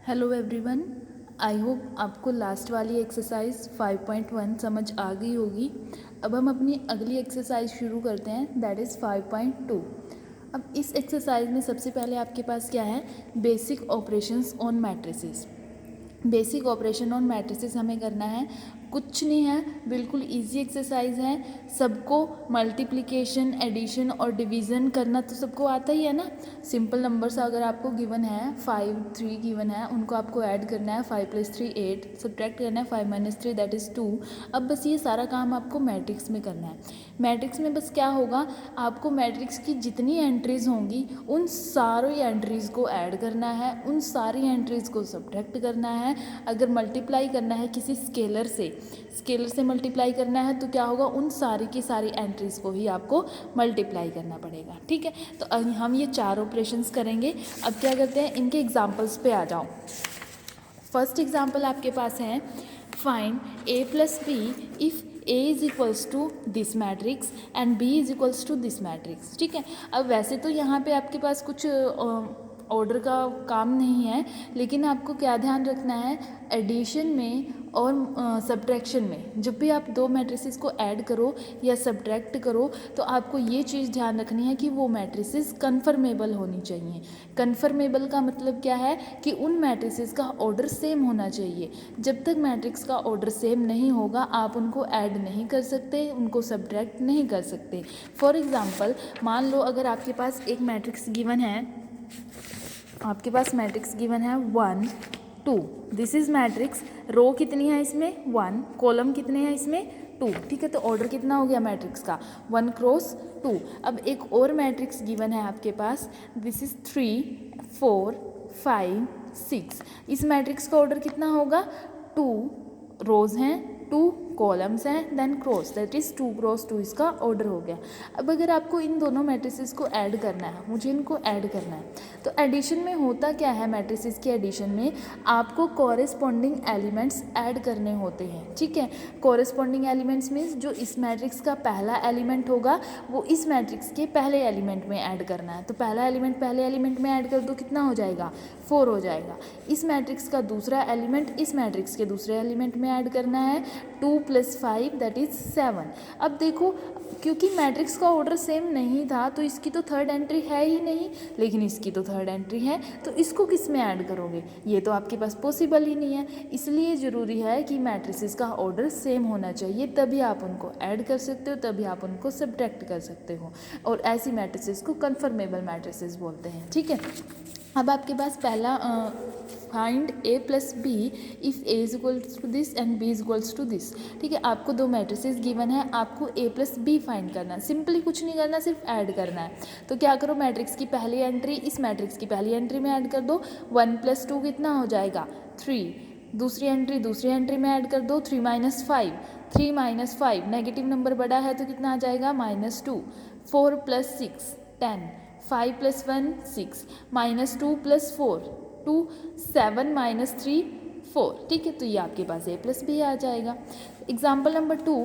Hello everyone, I hope आपको last वाली exercise 5.1 समझ आ गई होगी। अब हम अपनी अगली एक्सरसाइज शुरू करते हैं, दैट इज़ 5.2। अब इस एक्सरसाइज में सबसे पहले आपके पास क्या है, basic operations on matrices. Basic operation on matrices हमें करना है, कुछ नहीं है, बिल्कुल इजी एक्सरसाइज है। सबको मल्टीप्लिकेशन, एडिशन और डिवीज़न करना तो सबको आता ही है ना। सिंपल नंबर्स अगर आपको गिवन है 5, 3 गिवन है, उनको आपको ऐड करना है। 5 + 3 8, सब्ट्रैक्ट करना है 5 - 3 दैट इज़ 2। अब बस ये सारा काम आपको मैट्रिक्स में करना है। मैट्रिक्स में बस क्या होगा, आपको मैट्रिक्स की जितनी एंट्रीज़ होंगी उन सारी एंट्रीज़ को ऐड करना है, उन सारी एंट्रीज़ को सब्ट्रैक्ट करना है। अगर मल्टीप्लाई करना है किसी स्केलर से मल्टीप्लाई करना है तो क्या होगा, उन सारी की सारी एंट्रीज़ को ही आपको मल्टीप्लाई करना पड़ेगा। ठीक है, तो हम ये 4 ऑपरेशंस करेंगे। अब क्या करते हैं, इनके एग्जांपल्स पे आ जाओ। फर्स्ट एग्जांपल आपके पास है, find a + b if a is to this matrix and b is to this matrix. ठीक है, अब वैसे तो यहाँ पे आपके पास कुछ ऑर्डर का काम नहीं है, लेकिन आपको क्या ध्यान रखना है, एडिशन में और सब्ट्रैक्शन में जब भी आप दो मैट्रिसेस को ऐड करो या सब्ट्रैक्ट करो तो आपको ये चीज़ ध्यान रखनी है कि वो मैट्रिसेस कन्फर्मेबल होनी चाहिए। कन्फर्मेबल का मतलब क्या है कि उन मैट्रिसेस का ऑर्डर सेम होना चाहिए। जब तक मैट्रिक्स का ऑर्डर सेम नहीं होगा आप उनको ऐड नहीं कर सकते, उनको सब्ट्रैक्ट नहीं कर सकते। फॉर एग्ज़ाम्पल, मान लो अगर आपके पास एक मैट्रिक्स गिवन है, आपके पास मैट्रिक्स गिवन है 1 2, दिस इज मैट्रिक्स। रो कितनी है इसमें 1, कॉलम कितने हैं इसमें 2। ठीक है, तो ऑर्डर कितना हो गया मैट्रिक्स का 1 क्रॉस 2। अब एक और मैट्रिक्स गिवन है आपके पास, दिस इज 3 4 5 6। इस मैट्रिक्स का ऑर्डर कितना होगा, 2 रोज हैं 2 कॉलम्स हैं then cross, that is 2 cross 2 इसका ऑर्डर हो गया। अब अगर आपको इन दोनों मैट्रिसेस को ऐड करना है, मुझे इनको ऐड करना है, तो एडिशन में होता क्या है, मैट्रिसेस के एडिशन में आपको कॉरेस्पॉन्डिंग एलिमेंट्स ऐड करने होते हैं। ठीक है, कॉरेस्पॉन्डिंग एलिमेंट्स मीन्स जो इस मैट्रिक्स का पहला एलिमेंट होगा वो इस मैट्रिक्स के पहले एलिमेंट में ऐड करना है। तो पहला एलिमेंट पहले एलिमेंट में ऐड कर दो, कितना हो जाएगा 4 हो जाएगा। इस मैट्रिक्स का दूसरा एलिमेंट इस मैट्रिक्स के दूसरे एलिमेंट में ऐड करना है, 2 + 5 दैट इज़ 7। अब देखो, क्योंकि मैट्रिक्स का ऑर्डर सेम नहीं था तो इसकी तो थर्ड एंट्री है ही नहीं, लेकिन इसकी तो थर्ड एंट्री है, तो इसको किस में ऐड करोगे, ये तो आपके पास पॉसिबल ही नहीं है। इसलिए ज़रूरी है कि मैट्रिसेस का ऑर्डर सेम होना चाहिए, तभी आप उनको ऐड कर सकते हो, तभी आप उनको सब्ट्रैक्ट कर सकते हो। और ऐसी मैट्रिसेस को कन्फर्मेबल मैट्रिसेस बोलते हैं। ठीक है, अब आपके पास पहला find a + b if a is to this and b is to this. ठीक है, आपको दो मैट्रिसेस गिवन है, आपको a + b फाइंड करना है। सिंपली कुछ नहीं करना, सिर्फ ऐड करना है। तो क्या करो, मैट्रिक्स की पहली एंट्री इस मैट्रिक्स की पहली एंट्री में ऐड कर दो, 1 + 2 कितना हो जाएगा 3। दूसरी एंट्री में ऐड कर दो 3 - 5, 3 - 5 नेगेटिव नंबर बड़ा है तो कितना आ जाएगा -2। 4 + 6 10, 5 + 1 6, -2 + 4 2, 7 - 3 4। ठीक है, तो ये आपके पास a + b आ जाएगा। Example number 2,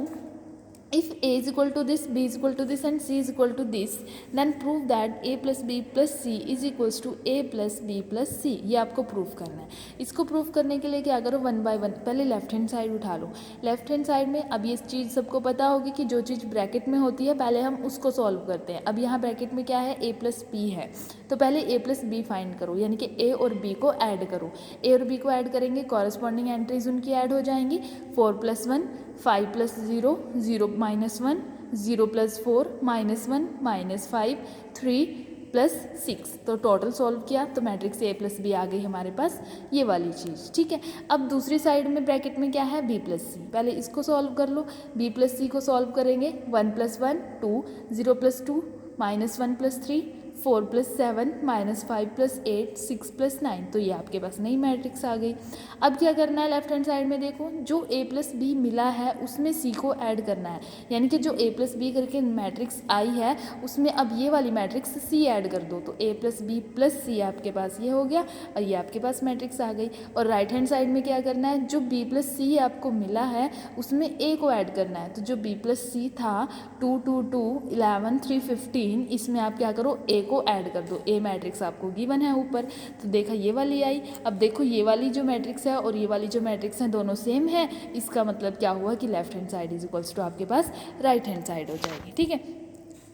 if a is equal to this, b is equal to this and c is equal to this, then prove that a + b + c is equals to a + b + c। ये आपको proof करना है। इसको proof करने के लिए क्या करो, 1 बाय 1 पहले लेफ्ट हैंड साइड उठा लो। लेफ्ट हैंड साइड में अब ये चीज़ सबको पता होगी कि जो चीज़ ब्रैकेट में होती है पहले हम उसको सॉल्व करते हैं। अब यहाँ ब्रैकेट में क्या है, a + b है, तो पहले a + b फाइंड करो, यानी कि a और b को ऐड करो। a और b को ऐड करेंगे, कॉरस्पॉन्डिंग एंट्रीज उनकी ऐड हो जाएंगी। 4 + 1 5 + 0 0 - 1 0 + 4 -1 -5 3 + 6। तो टोटल सॉल्व किया तो मैट्रिक्स a + b आ गई हमारे पास, ये वाली चीज़। ठीक है, अब दूसरी साइड में ब्रैकेट में क्या है, b + c। पहले इसको सॉल्व कर लो, b + c को सॉल्व करेंगे, 1 + 1 2 0 + 2 -1 + 3 4 + 7 -5 + 8 6 + 9। तो ये आपके पास नई मैट्रिक्स आ गई। अब क्या करना है, लेफ्ट हैंड साइड में देखो, जो a + b मिला है उसमें c को ऐड करना है, यानी कि जो a + b करके मैट्रिक्स आई है उसमें अब ये वाली मैट्रिक्स c ऐड कर दो, तो a + b + c आपके पास ये हो गया और ये आपके पास मैट्रिक्स आ गई। और राइट हैंड साइड में क्या करना है, जो b + c आपको मिला है उसमें a को ऐड करना है, तो जो b + c था 2 2 2 11 3 15, इसमें आप क्या करो a को ऐड कर दो, ए मैट्रिक्स आपको गिवन है ऊपर, तो देखा ये वाली आई। अब देखो ये वाली जो मैट्रिक्स है और ये वाली जो मैट्रिक्स है दोनों सेम है, इसका मतलब क्या हुआ कि left hand side is equals to आपके पास राइट हैंड साइड हो जाएगी। ठीक है,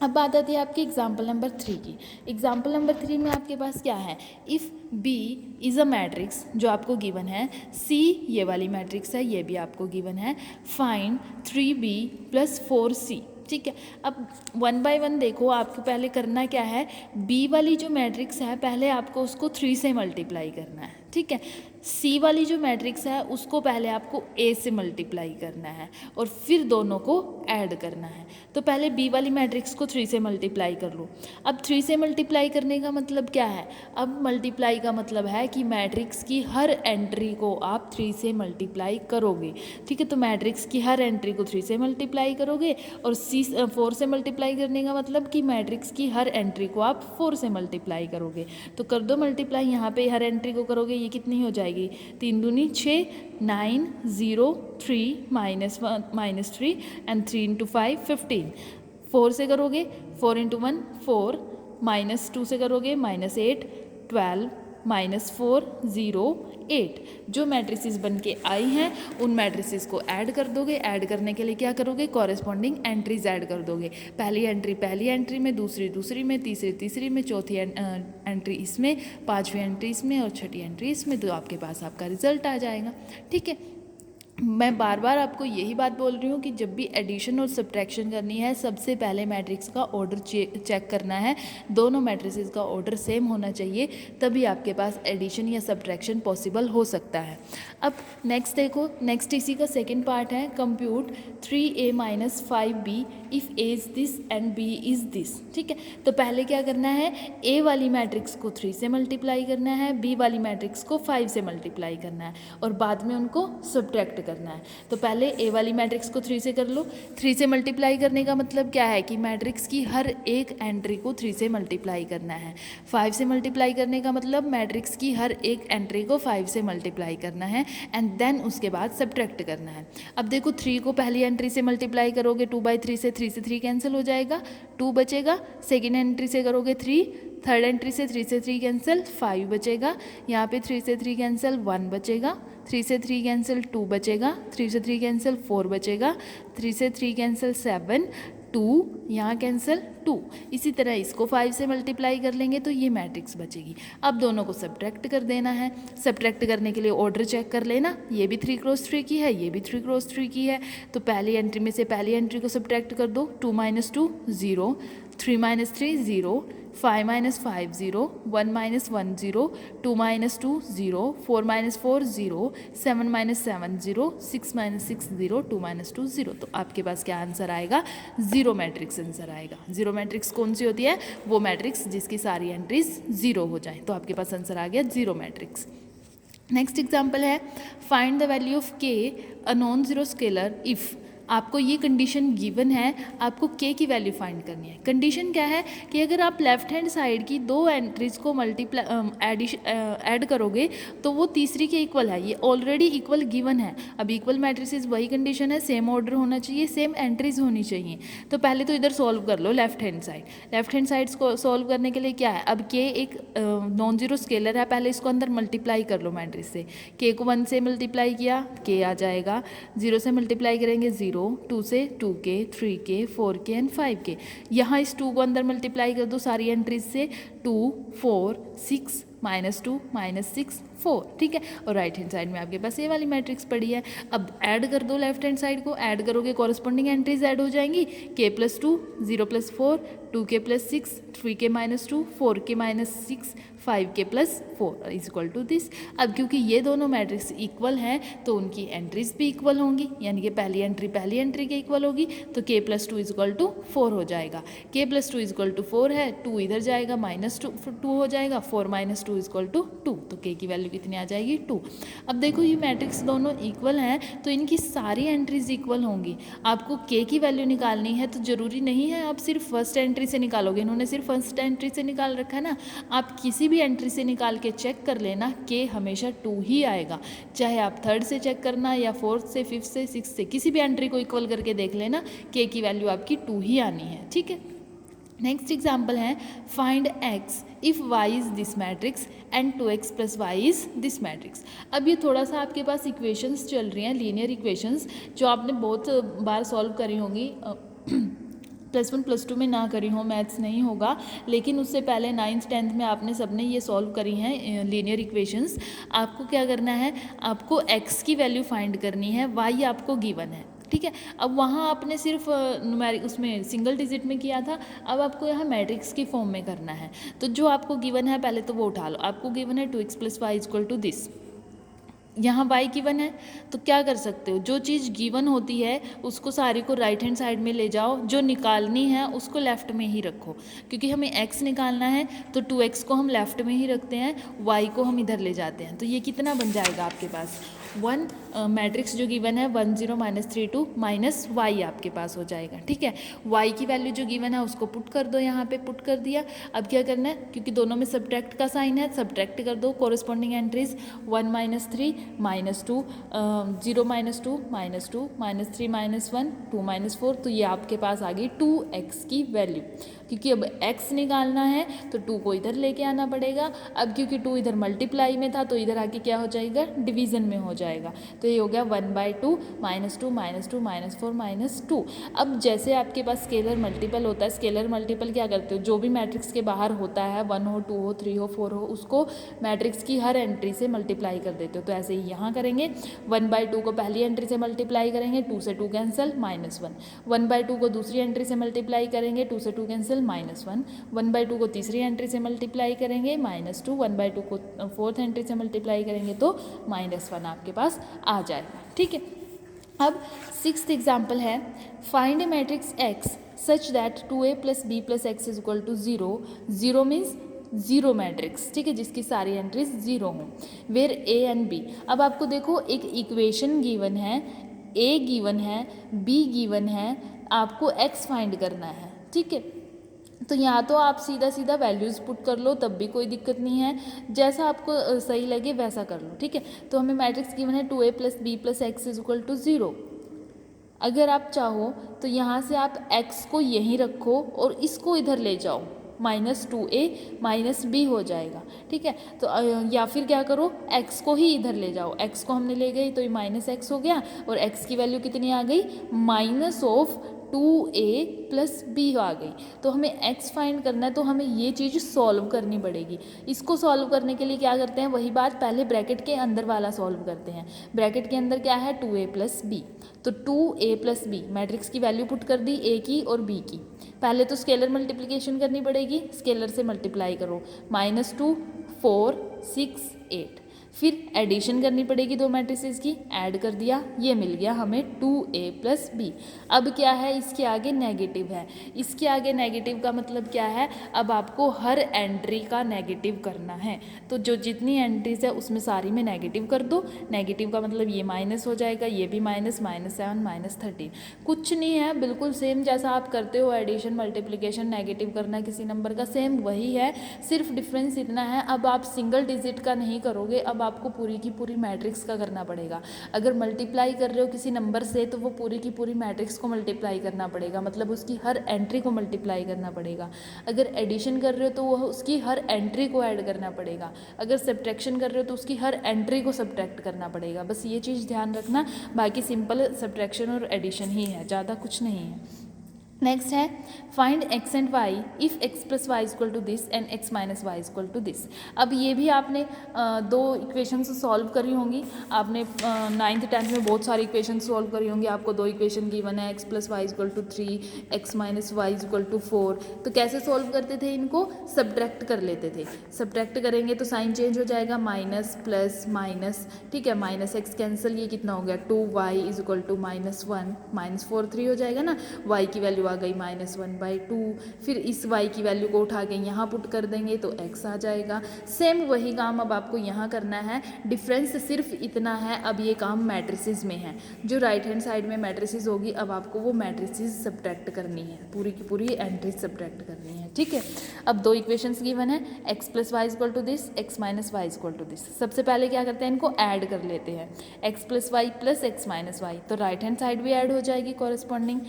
अब बात आती है आपकी एग्जाम्पल नंबर 3 की। एग्जाम्पल नंबर 3 में आपके पास क्या है, if B is a matrix जो आपको गिवन है, सी ये वाली मैट्रिक्स है, ये भी आपको गिवन है, फाइंड 3b + 4c। ठीक है, अब 1 बाय 1 देखो, आपको पहले करना क्या है, बी वाली जो मैट्रिक्स है पहले आपको उसको 3 से मल्टीप्लाई करना है। ठीक है, सी वाली जो मैट्रिक्स है उसको पहले आपको ए से मल्टीप्लाई करना है और फिर दोनों को ऐड करना है। तो पहले बी वाली मैट्रिक्स को 3 से मल्टीप्लाई कर लो। अब 3 से मल्टीप्लाई करने का मतलब क्या है, अब मल्टीप्लाई का मतलब है कि मैट्रिक्स की हर एंट्री को आप 3 से मल्टीप्लाई करोगे। ठीक है, तो मैट्रिक्स की हर एंट्री को 3 से मल्टीप्लाई करोगे और 4 से मल्टीप्लाई करने का मतलब कि मैट्रिक्स की हर एंट्री को आप 4 से मल्टीप्लाई करोगे। तो कर दो मल्टीप्लाई, यहाँ पे हर एंट्री को करोगे, ये कितनी हो जाएगी, 3 दूनी 6, 9 0 3 -3 एंड 3 × 5 15। 4 से करोगे 4 × 1 4, -2 से करोगे -8 12 -4 0 8। जो मैट्रिसेस बन के आई हैं उन मैट्रिसेस को ऐड कर दोगे। ऐड करने के लिए क्या करोगे, कॉरेस्पॉन्डिंग एंट्रीज ऐड कर दोगे। पहली एंट्री में, दूसरी में, तीसरी में, चौथी एंट्री इसमें, पांचवी एंट्री इसमें और छठी एंट्री इसमें, तो आपके पास आपका रिजल्ट आ जाएगा। ठीक है, मैं बार बार आपको यही बात बोल रही हूँ कि जब भी एडिशन और सब्ट्रैक्शन करनी है सबसे पहले मैट्रिक्स का ऑर्डर चेक करना है। दोनों मैट्रिसेस का ऑर्डर सेम होना चाहिए, तभी आपके पास एडिशन या सब्ट्रैक्शन पॉसिबल हो सकता है। अब नेक्स्ट देखो, नेक्स्ट इसी का सेकंड पार्ट है, compute 3a - 5b if a is this and b is this. ठीक है, तो पहले क्या करना है, a वाली मैट्रिक्स को 3 से मल्टीप्लाई करना है, b वाली मैट्रिक्स को 5 से मल्टीप्लाई करना है और बाद में उनको सब्ट्रैक्ट करना है। तो पहले ए वाली मैट्रिक्स को 3 से कर लो। 3 से मल्टीप्लाई करने का मतलब क्या है कि मैट्रिक्स की हर एक एंट्री को 3 से मल्टीप्लाई करना है। 5 से मल्टीप्लाई करने का मतलब मैट्रिक्स की हर एक एंट्री को 5 से मल्टीप्लाई करना है एंड देन उसके बाद सब्ट्रैक्ट करना है। अब देखो 3 को पहली एंट्री से मल्टीप्लाई करोगे 2/3 से, 3 से 3 कैंसिल हो जाएगा, 2 बचेगा। सेकेंड एंट्री से करोगे 3, थर्ड एंट्री से 3 से 3 कैंसिल, 5 बचेगा। यहाँ पे 3 से 3 कैंसिल, 1 बचेगा। 3 से 3 कैंसिल, 2 बचेगा। 3 से 3 कैंसिल, 4 बचेगा। 3 से 3 कैंसिल, 7, 2 यहाँ कैंसिल 2। इसी तरह इसको 5 से मल्टीप्लाई कर लेंगे तो ये मैट्रिक्स बचेगी। अब दोनों को सब्ट्रैक्ट कर देना है। सब्ट्रैक्ट करने के लिए ऑर्डर चेक कर लेना, ये भी 3 × 3 की है, ये भी 3 × 3 की है। तो पहली एंट्री में से पहली एंट्री को सब्ट्रैक्ट कर दो, 2 - 2 0, 3 - 3 0, 5 - 5 0, 1 - 1 0, 2 - 2 0, 4 - 4 0, 7 - 7 0, 6 - 6 0, 2 - 2 0। तो आपके पास क्या आंसर आएगा, 0 मैट्रिक्स आंसर आएगा। 0 मैट्रिक्स कौन सी होती है, वो मैट्रिक्स जिसकी सारी एंट्रीज 0 हो जाए। तो आपके पास आंसर आ गया 0 मैट्रिक्स। नेक्स्ट एग्जाम्पल है, find the value of k a non zero scalar if. आपको ये कंडीशन गिवन है, आपको k की वैल्यू फाइंड करनी है। कंडीशन क्या है कि अगर आप लेफ्ट हैंड साइड की 2 एंट्रीज को ऐड करोगे तो वो तीसरी के इक्वल है। ये ऑलरेडी इक्वल गिवन है। अब इक्वल मैट्रिसेस वही कंडीशन है, सेम ऑर्डर होना चाहिए, सेम एंट्रीज होनी चाहिए। तो पहले तो इधर सॉल्व कर लो left hand side. Left hand side को सॉल्व करने के लिए क्या है, अब k एक नॉन जीरो स्केलर है, पहले इसको अंदर मल्टीप्लाई कर लो मैट्रिक्स से। k को 1 से मल्टीप्लाई किया, k आ जाएगा। 0 से मल्टीप्लाई करेंगे 0, 2 से 2k, 3k, 4k and 5k। यहाँ इस 2 को अंदर मल्टीप्लाई कर दो सारी एंट्रीज से, 2 4 6 -2 -6 4। ठीक है, और राइट हैंड साइड में आपके पास ये वाली मैट्रिक्स पड़ी है। अब ऐड कर दो लेफ्ट हैंड साइड को, ऐड करोगे कॉरस्पॉन्डिंग एंट्रीज ऐड हो जाएंगी। k + 2 0 + 4, 2k + 6, 3k - 2, 4k - 6, 5k + 4 is equal to this. अब क्योंकि ये दोनों मैट्रिक्स इक्वल हैं तो उनकी एंट्रीज भी इक्वल होंगी, यानी कि पहली एंट्री के इक्वल होगी। तो k + 2 इज इक्वल टू 4 हो जाएगा। k + 2 इज इक्वल टू 4 है, 2 इधर जाएगा, -2 हो जाएगा, 4 - 2 इज इक्वल टू 2। तो k की वैल्यू कितनी आ जाएगी, 2। अब देखो ये मैट्रिक्स दोनों इक्वल हैं तो इनकी सारी एंट्रीज इक्वल होंगी। आपको k की वैल्यू निकालनी है तो ज़रूरी नहीं है आप सिर्फ फर्स्ट एंट्री से निकालोगे। इन्होंने सिर्फ फर्स्ट एंट्री से निकाल रखा है ना, आप किसी भी एंट्री से निकाल के चेक कर लेना, k हमेशा 2 ही आएगा। चाहे आप थर्ड से चेक करना या फोर्थ से, फिफ्थ से, सिक्स से, किसी भी एंट्री को इक्वल करके देख लेना, k की वैल्यू आपकी 2 ही आनी है। ठीक है, नेक्स्ट एग्जाम्पल है find x if y is this matrix and 2x plus y is this matrix. अब ये थोड़ा सा आपके पास इक्वेशंस चल रही हैं, लीनियर इक्वेशंस, जो आपने बहुत बार सॉल्व करी होंगी, +1 +2 में ना करी हो, मैथ्स नहीं होगा, लेकिन उससे पहले 9th 10th में आपने सबने ये सॉल्व करी हैं लीनियर इक्वेशंस। आपको क्या करना है, आपको x की वैल्यू फाइंड करनी है, y आपको गिवन है, ठीक है। अब वहाँ आपने सिर्फ न्यूमेरिक उसमें सिंगल डिजिट में किया था, अब आपको यहाँ मैट्रिक्स की फॉर्म में करना है। तो जो आपको गिवन है पहले तो वो उठा लो। आपको गिवन है 2x + y = दिस, यहाँ y गिवन है, तो क्या कर सकते हो, जो चीज़ गिवन होती है उसको सारी को राइट हैंड साइड में ले जाओ, जो निकालनी है उसको लेफ़्ट में ही रखो, क्योंकि हमें x निकालना है तो 2x को हम लेफ़्ट में ही रखते हैं, y को हम इधर ले जाते हैं। तो ये कितना बन जाएगा आपके पास, 1 मैट्रिक्स जो गिवन है 1 0 -3 2 -y आपके पास हो जाएगा, ठीक है। y की वैल्यू जो गिवन है उसको पुट कर दो, यहाँ पे पुट कर दिया। अब क्या करना है, क्योंकि दोनों में सब्ट्रैक्ट का साइन है, सब्ट्रैक्ट कर दो कोरिस्पॉन्डिंग एंट्रीज, 1 -3 -2 0 -2 -2 -3 -1 2 -4, तो ये आपके पास आ गई 2x की वैल्यू। क्योंकि अब x निकालना है तो 2 को इधर लेके आना पड़ेगा। अब क्योंकि 2 इधर मल्टीप्लाई में था तो इधर आके क्या हो जाएगा, डिवीज़न में हो जाएगा। तो ये हो गया 1/2 -2 -2 -4 -2। अब जैसे आपके पास स्केलर मल्टीपल होता है, स्केलर मल्टीपल क्या करते हो, जो भी मैट्रिक्स के बाहर होता है, 1 हो 2 हो 3 हो 4 हो, उसको मैट्रिक्स की हर एंट्री से मल्टीप्लाई कर देते हो। तो ऐसे ही यहाँ करेंगे, 1/2 को पहली एंट्री से मल्टीप्लाई करेंगे, 2 से 2 कैंसिल -1, 1/2 को दूसरी एंट्री से मल्टीप्लाई करेंगे, 2 से 2 कैंसिल -1, 1/2 को तीसरी एंट्री से मल्टीप्लाई करेंगे -2, 1/2 को फोर्थ एंट्री से मल्टीप्लाई करेंगे तो -1 आपके पास आ जाएगा, ठीक है। अब 6th एग्जाम्पल है, find A matrix x such that 2a + b + x = 0, 0 means zero matrix, ठीक है, जिसकी सारी एंट्रीज जीरो हों, वेयर a एंड b। अब आपको देखो एक इक्वेशन गिवन है, a गिवन है, b गिवन है, आपको x फाइंड करना है, ठीक है। तो यहाँ तो आप सीधा सीधा वैल्यूज़ पुट कर लो, तब भी कोई दिक्कत नहीं है, जैसा आपको सही लगे वैसा कर लो, ठीक है। तो हमें मैट्रिक्स गिवन है 2a + b + x = 0। अगर आप चाहो तो यहाँ से आप x को यहीं रखो और इसको इधर ले जाओ, -2a -b हो जाएगा, ठीक है। तो या फिर क्या करो, x को ही इधर ले जाओ, x को हमने ले गई तो ये -x हो गया, और x की वैल्यू कितनी आ गई, -2a + b आ गई। तो हमें x फाइंड करना है, तो हमें ये चीज़ सॉल्व करनी पड़ेगी। इसको सॉल्व करने के लिए क्या करते हैं, वही बात, पहले ब्रैकेट के अंदर वाला सॉल्व करते हैं। ब्रैकेट के अंदर क्या है, 2a + b, तो 2a + b, मैट्रिक्स की वैल्यू पुट कर दी, a की और b की। पहले तो स्केलर मल्टीप्लिकेशन करनी पड़ेगी, स्केलर से मल्टीप्लाई करो, -2 4 6 8, फिर एडिशन करनी पड़ेगी दो मैट्रिसेस की, ऐड कर दिया, ये मिल गया हमें 2a + b। अब क्या है, इसके आगे नेगेटिव है, इसके आगे नेगेटिव का मतलब क्या है, अब आपको हर एंट्री का नेगेटिव करना है। तो जो जितनी एंट्रीज है उसमें सारी में नेगेटिव कर दो, नेगेटिव का मतलब ये माइनस हो जाएगा, ये भी माइनस, -7 -13, कुछ नहीं है, बिल्कुल सेम जैसा आप करते हो एडिशन मल्टीप्लिकेशन, नेगेटिव करना किसी नंबर का, सेम वही है, सिर्फ डिफरेंस इतना है, अब आप सिंगल डिजिट का नहीं करोगे, अब आपको पूरी की पूरी मैट्रिक्स का करना पड़ेगा। अगर मल्टीप्लाई कर रहे हो किसी नंबर से तो वो पूरी की पूरी मैट्रिक्स को मल्टीप्लाई करना पड़ेगा, मतलब उसकी हर एंट्री को मल्टीप्लाई करना पड़ेगा। अगर एडिशन कर रहे हो तो वह उसकी हर एंट्री को ऐड करना पड़ेगा। अगर सब्ट्रैक्शन कर रहे हो तो उसकी हर एंट्री को सब्ट्रैक्ट करना पड़ेगा। बस ये चीज़ ध्यान रखना, बाकी सिंपल सब्ट्रैक्शन और एडिशन ही है, ज़्यादा कुछ नहीं है। नेक्स्ट है find x and y if x + y = this and x - y = this. अब ये भी आपने दो इक्वेशंस सॉल्व करी होंगी, आपने 9th 10th में बहुत सारी इक्वेशन सॉल्व करी होंगी। आपको दो इक्वेशन गिवन है, x + y = 3, x - y = 4। तो कैसे सॉल्व करते थे इनको, सब्ट्रैक्ट कर लेते थे। सब्ट्रैक्ट करेंगे तो साइन चेंज हो जाएगा, माइनस प्लस माइनस, ठीक है, -x कैंसिल, ये कितना हो गया 2y = -1 -4 3 हो जाएगा ना, y की वैल्यू आ गई -1/2। फिर इस y की वैल्यू को उठा के यहाँ पुट कर देंगे तो x आ जाएगा। सेम वही काम अब आपको यहाँ करना है, डिफरेंस सिर्फ इतना है, अब ये काम मैट्रिसेस में है। जो राइट हैंड साइड में मैट्रिसेस होगी, अब आपको वो मैट्रिसेस सब्ट्रैक्ट करनी है, पूरी की पूरी एंट्रीज सब्ट्रैक्ट करनी है, ठीक है। अब दो इक्वेशंस गिवन है, x + y = this, x - y = this. सबसे पहले क्या करते हैं, इनको ऐड कर लेते हैं, x + y + x - y, तो राइट हैंड साइड भी ऐड हो जाएगी कॉरेस्पॉन्डिंग,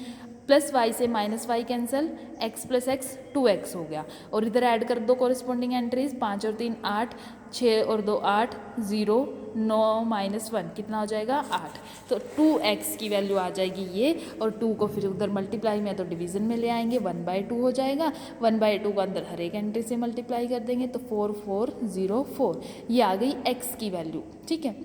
प्लस वाई से minus y cancel, x plus x 2x हो गया, और इधर ऐड कर दो कॉरेस्पॉन्डिंग एंट्रीज, 5 और 3 8, 6 और 2 8, 0 9 माइनस 1 कितना हो जाएगा 8। तो 2x की वैल्यू आ जाएगी ये, और 2 को फिर उधर मल्टीप्लाई में तो डिवीज़न में ले आएंगे, 1/2 हो जाएगा, 1/2 को अंदर हर एक एंट्री से मल्टीप्लाई कर देंगे तो 4404 ये आ गई x की वैल्यू। ठीक है,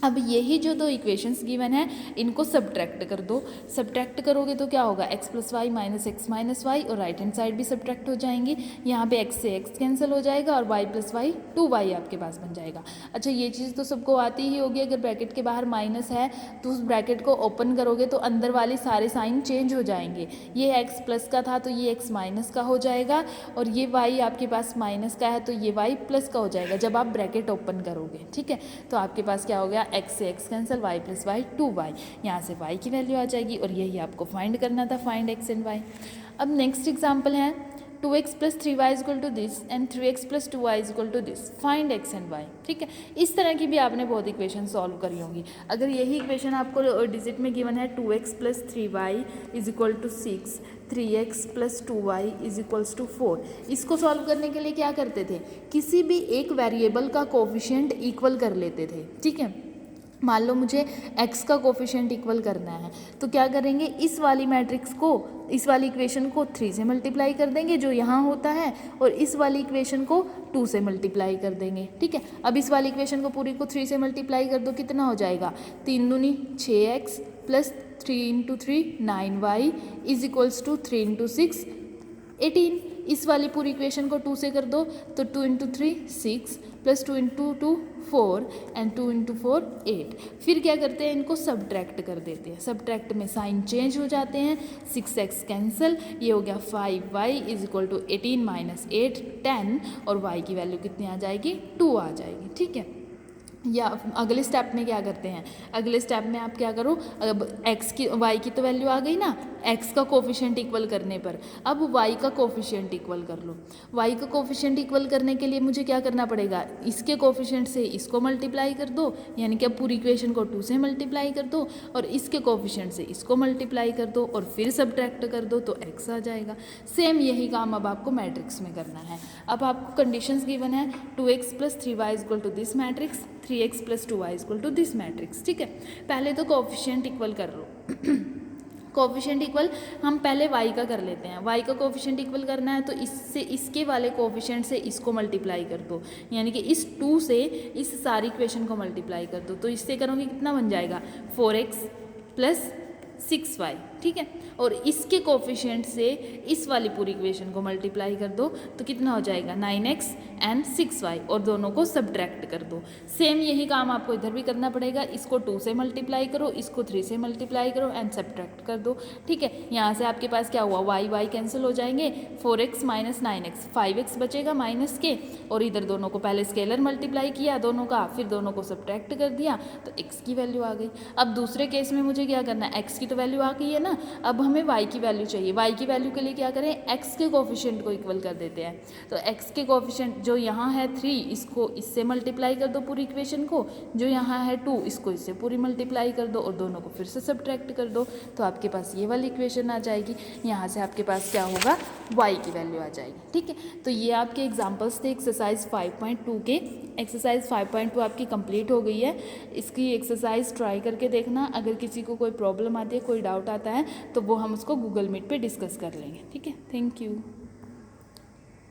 अब यही जो दो इक्वेशंस गिवन है इनको सब्ट्रैक्ट कर दो। सब्ट्रैक्ट करोगे तो क्या होगा, x plus y minus x minus y, और राइट हैंड साइड भी सब्ट्रैक्ट हो जाएंगी। यहाँ पे x से x कैंसिल हो जाएगा और y प्लस वाई 2y आपके पास बन जाएगा। अच्छा, ये चीज़ तो सबको आती ही होगी, अगर ब्रैकेट के बाहर माइनस है तो उस ब्रैकेट को ओपन करोगे तो अंदर वाले सारे साइन चेंज हो जाएंगे। ये x प्लस का था तो ये x माइनस का हो जाएगा, और ये y आपके पास माइनस का है तो ये y प्लस का हो जाएगा जब आप ब्रैकेट ओपन करोगे। ठीक है, तो आपके पास क्या हो गया, x से x cancel, y plus y 2y, यहाँ से y की वैल्यू आ जाएगी, और यही आपको फाइंड करना था, फाइंड x एंड y। अब नेक्स्ट एग्जांपल है 2x plus 3y is equal to this and 3x plus 2y is equal to this, find x and y। ठीक है, इस तरह की भी आपने बहुत इक्वेशन सॉल्व करी होंगी। अगर यही इक्वेशन आपको डिजिट में गिवन है 2x plus 3y is equal to 6, 3x plus 2y is equals to 4, इसको सॉल्व करने के लिए क्या करते थे, किसी भी एक वेरिएबल का कोफिशिएंट इक्वल कर लेते थे। ठीक है, मान लो मुझे x का कोफिशिएंट इक्वल करना है तो क्या करेंगे, इस वाली मैट्रिक्स को, इस वाली इक्वेशन को 3 से मल्टीप्लाई कर देंगे जो यहाँ होता है, और इस वाली इक्वेशन को 2 से मल्टीप्लाई कर देंगे। ठीक है, अब इस वाली इक्वेशन को पूरी को 3 से मल्टीप्लाई कर दो, कितना हो जाएगा, 3 दूनी 6x plus 3 into 3 9y is equals to 3 into 6 18। इस वाली पूरी इक्वेशन को 2 से कर दो तो 2 into 3 6 plus 2 into 2 4 and 2 into 4 8। फिर क्या करते हैं, इनको सब्ट्रैक्ट कर देते हैं, सब्ट्रैक्ट में साइन चेंज हो जाते हैं, 6x कैंसिल, ये हो गया 5y is equal to 18 minus 8 10, और y की वैल्यू कितनी आ जाएगी 2 आ जाएगी। ठीक है, या अगले स्टेप में क्या करते हैं, अगले स्टेप में आप क्या करो, अब x की y की तो वैल्यू आ गई ना, x का कोफिशिएंट इक्वल करने पर, अब y का कोफिशिएंट इक्वल कर लो। y का कोफिशिएंट इक्वल करने के लिए मुझे क्या करना पड़ेगा, इसके कोफिशिएंट से इसको मल्टीप्लाई कर दो, यानी कि अब पूरी इक्वेशन को 2 से मल्टीप्लाई कर दो, और इसके कोफिशिएंट से इसको मल्टीप्लाई कर दो, और फिर सब्ट्रैक्ट कर दो तो x आ जाएगा। सेम यही काम अब आपको मैट्रिक्स में करना है। अब आपको कंडीशंस गिवन है 2x plus 3y is equal to this matrix, 3x plus 2y is equal to this matrix. ठीक है, पहले तो कोफिशिएंट इक्वल कर लो। कोफिशिएंट इक्वल हम पहले y का कर लेते हैं, y का कोफिशिएंट इक्वल करना है तो इससे इसके वाले कोफिशिएंट से इसको मल्टीप्लाई कर दो, यानी कि इस 2 से इस सारी इक्वेशन को मल्टीप्लाई कर दो, तो इससे करोगे कितना बन जाएगा 4x प्लस 6y। ठीक है, और इसके कोफिशिएंट से इस वाली पूरी इक्वेशन को मल्टीप्लाई कर दो तो कितना हो जाएगा 9x एंड 6y, और दोनों को सब्ट्रैक्ट कर दो। सेम यही काम आपको इधर भी करना पड़ेगा, इसको 2 से मल्टीप्लाई करो, इसको 3 से मल्टीप्लाई करो एंड सब्ट्रैक्ट कर दो। ठीक है, यहाँ से आपके पास क्या हुआ, y कैंसिल हो जाएंगे, 4x माइनस 9x 5x बचेगा माइनस के, और इधर दोनों को पहले स्केलर मल्टीप्लाई किया दोनों का, फिर दोनों को सब्ट्रैक्ट कर दिया तो x की वैल्यू आ गई। अब दूसरे केस में मुझे क्या करना है, x की तो वैल्यू आ गई है ना, अब हमें y की वैल्यू चाहिए। y की वैल्यू के लिए क्या करें, x के कोफिशिएंट को इक्वल कर देते हैं, तो x के कोफिशिएंट जो यहाँ है 3 इसको इससे मल्टीप्लाई कर दो पूरी इक्वेशन को, जो यहाँ है 2 इसको इससे पूरी मल्टीप्लाई कर दो, और दोनों को फिर से सब्ट्रैक्ट कर दो तो आपके पास ये वाली इक्वेशन आ जाएगी। यहाँ से आपके पास क्या होगा, y की वैल्यू आ जाएगी। ठीक है, तो ये आपके एग्जाम्पल्स थे एक्सरसाइज 5.2 के। एक्सरसाइज 5.2 आपकी कंप्लीट हो गई है। इसकी एक्सरसाइज ट्राई करके देखना, अगर किसी को कोई प्रॉब्लम आती है, कोई डाउट आता है तो वो हम उसको गूगल मीट पे डिस्कस कर लेंगे। ठीक है, थैंक यू।